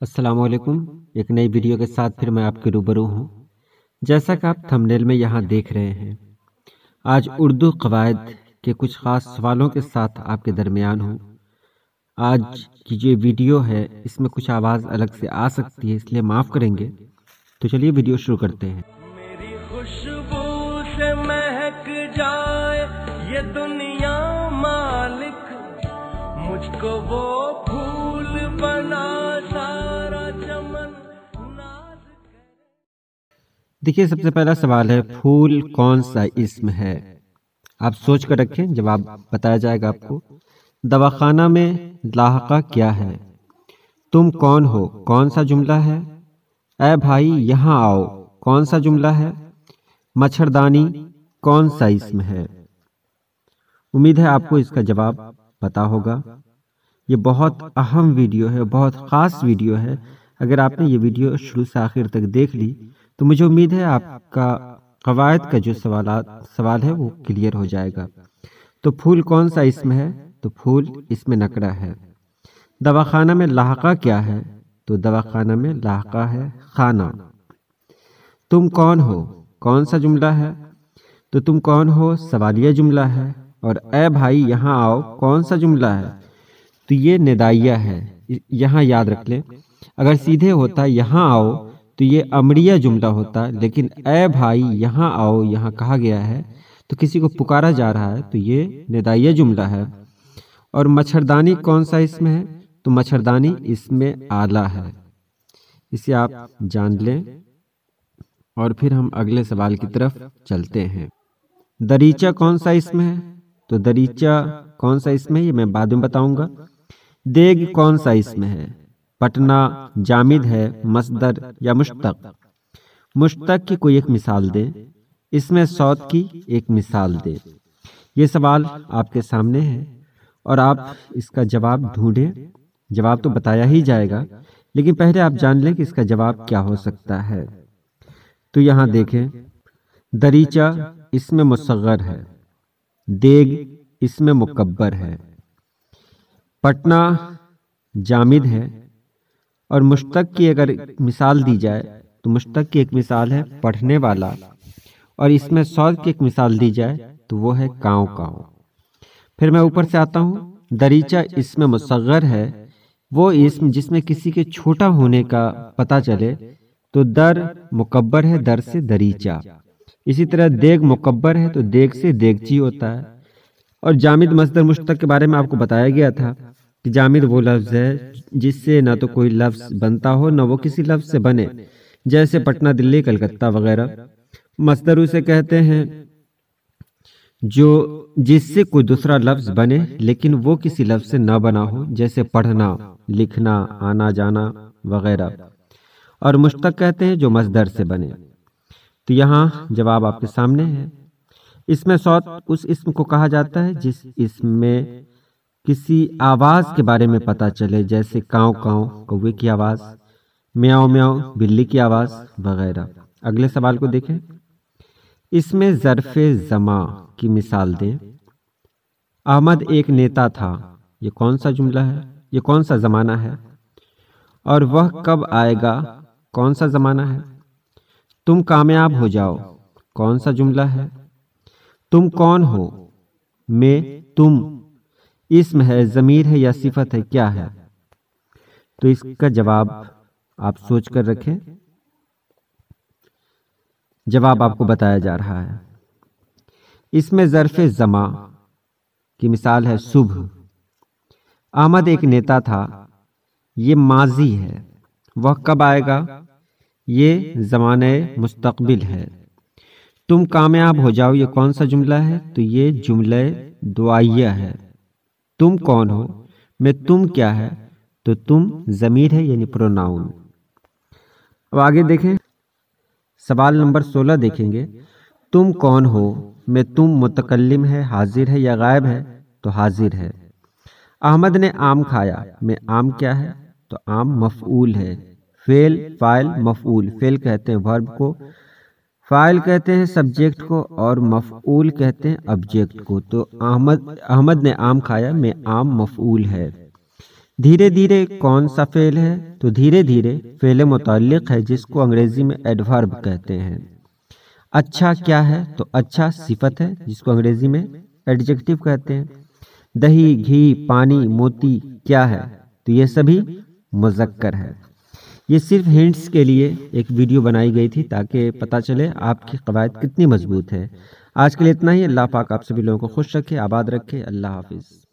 السلام علیکم۔ ایک نئی ویڈیو کے ساتھ پھر میں آپ کے روبرو ہوں۔ جیسا کہ آپ تھمبنیل میں یہاں دیکھ رہے ہیں، آج اردو قواعد کے کچھ خاص سوالوں کے ساتھ آپ کے درمیان ہوں۔ آج کی جو ویڈیو ہے اس میں کچھ آواز الگ سے آ سکتی ہے، اس لیے معاف کریں گے۔ تو چلیے ویڈیو شروع کرتے ہیں۔ میری خوشبو سے مہک جائے یہ دنیا مالک، مجھ کو وہ پھول بنا سارا چمن ناز کرے۔ دیکھیے، سب سے پہلا سوال ہے، پھول کون سا اسم ہے؟ آپ سوچ کر رکھیں، جواب بتایا جائے گا آپ کو۔ دواخانہ میں لاحقہ کیا ہے؟ تم کون ہو کون سا جملہ ہے؟ اے بھائی یہاں آؤ کون سا جملہ ہے؟ مچھردانی کون سا اسم ہے؟ امید ہے آپ کو اس کا جواب پتا ہوگا۔ یہ بہت اہم ویڈیو ہے، بہت خاص ویڈیو ہے۔ اگر آپ نے یہ ویڈیو شروع سے آخر تک دیکھ لی تو مجھے امید ہے آپ کا قواعد کا جو سوال ہے وہ کلیئر ہو جائے گا۔ تو پھول کون سا اسم ہے؟ تو پھول اسم نکرہ ہے۔ دواخانہ میں لاحقہ کیا ہے؟ تو دواخانہ میں لاحقہ ہے خانہ۔ تم کون ہو کون سا جملہ ہے؟ تو تم کون ہو سوالیہ جملہ ہے۔ اور اے بھائی یہاں آؤ کون سا جملہ ہے؟ تو یہ ندائیہ ہے، یہاں یاد رکھ لیں۔ اگر سیدھے ہوتا یہاں آؤ تو یہ امریہ جملہ ہوتا، لیکن اے بھائی یہاں آؤ یہاں کہا گیا ہے تو کسی کو پکارا جا رہا ہے، تو یہ ندائیہ جملہ ہے۔ اور مچھردانی کون سا اسم ہے؟ تو مچھردانی اسم آلہ ہے، اسے آپ جان لیں۔ اور پھر ہم اگلے سوال کی طرف چلتے ہیں۔ دریچہ کون سا اسم ہے؟ تو دریچہ کون سا اسم ہے یہ میں بعد میں بتاؤں گا۔ دیگ کون سا اسم ہے؟ پٹنہ جامد ہے، مصدر یا مشتق؟ مشتق کی کوئی ایک مثال دیں، اسم صوت کی ایک مثال دیں۔ یہ سوال آپ کے سامنے ہے اور آپ اس کا جواب ڈھونڈیں۔ جواب تو بتایا ہی جائے گا، لیکن پہلے آپ جان لیں کہ اس کا جواب کیا ہو سکتا ہے۔ تو یہاں دیکھیں، دریچہ اسم مصغر ہے، دیگ اسم مکبر ہے، پٹنہ جامد ہے، اور مشتق کی اگر مثال دی جائے تو مشتق کی ایک مثال ہے پڑھنے والا، اور اسم صوت کی ایک مثال دی جائے تو وہ ہے کاؤں کاؤں۔ پھر میں اوپر سے آتا ہوں، دریچہ اسم مصغر ہے، وہ اسم جس میں کسی کے چھوٹا ہونے کا پتہ چلے، تو در مکبر ہے، در سے دریچہ۔ اسی طرح دیگ مکبر ہے تو دیگ سے دیگچی ہوتا ہے۔ اور جامد مصدر مشتق کے بارے میں آپ کو بتایا گیا تھا کہ جامد وہ لفظ ہے جس سے نہ تو کوئی لفظ بنتا ہو نہ وہ کسی لفظ سے بنے، جیسے پٹنہ، دلی، کلکتہ وغیرہ۔ مصدر اسے کہتے ہیں جو جس سے کوئی دوسرا لفظ بنے لیکن وہ کسی لفظ سے نہ بنا ہو، جیسے پڑھنا، لکھنا، آنا جانا وغیرہ۔ اور مشتق کہتے ہیں جو مصدر سے بنے۔ تو یہاں جواب آپ کے سامنے ہے۔ اسم صوت اس اسم کو کہا جاتا ہے جس اسم میں کسی آواز کے بارے میں پتہ چلے، جیسے کاؤں کاؤں کوے کی آواز، میاؤں میاؤں بلی کی آواز وغیرہ۔ اگلے سوال کو دیکھیں، اس میں ظرف زماں کی مثال دیں۔ احمد ایک نیتا تھا، یہ کون سا جملہ ہے؟ یہ کون سا زمانہ ہے؟ اور وہ کب آئے گا کون سا زمانہ ہے؟ تم کامیاب ہو جاؤ کون سا جملہ ہے؟ تم کون ہو میں تم اسم ہے، ضمیر ہے یا صفت ہے، کیا ہے؟ تو اس کا جواب آپ سوچ کر رکھیں، جواب آپ کو بتایا جا رہا ہے۔ اس میں ظرف زماں کی مثال ہے صبح۔ احمد ایک نیتا تھا، یہ ماضی ہے۔ وہ کب آئے گا؟ یہ زمانہ مستقبل ہے۔ تم کامیاب ہو جاؤ یہ کون سا جملہ ہے؟ تو یہ جملہ دعائیہ ہے۔ تم کون ہو میں تم کیا ہے؟ تو تم ضمیر ہے یعنی پروناؤن۔ اب آگے دیکھیں، سوال نمبر 16 دیکھیں گے، تم کون ہو میں تم متکلم ہے، حاضر ہے یا غائب ہے؟ تو حاضر ہے۔ احمد نے آم کھایا میں آم کیا ہے؟ تو آم مفعول ہے۔ فعل، فاعل، مفعول۔ فعل کہتے ہیں ورب کو، فاعل کہتے ہیں سبجیکٹ کو، اور مفعول کہتے ہیں آبجیکٹ کو۔ تو احمد نے آم کھایا میں آم مفعول ہے۔ دھیرے دھیرے کون سا فعل ہے؟ تو دھیرے دھیرے فعل متعلق ہے جس کو انگریزی میں ایڈورب کہتے ہیں۔ اچھا کیا ہے؟ تو اچھا صفت ہے جس کو انگریزی میں ایڈجیکٹو کہتے ہیں۔ دہی، گھی، پانی، موتی کیا ہے؟ تو یہ سبھی مذکر ہے۔ یہ صرف ہنٹس کے لیے ایک ویڈیو بنائی گئی تھی تاکہ پتہ چلے آپ کی قواعد کتنی مضبوط ہے۔ آج کے لیے اتنا ہی۔ اللہ پاک آپ سبھی لوگوں کو خوش رکھے، آباد رکھے۔ اللہ حافظ۔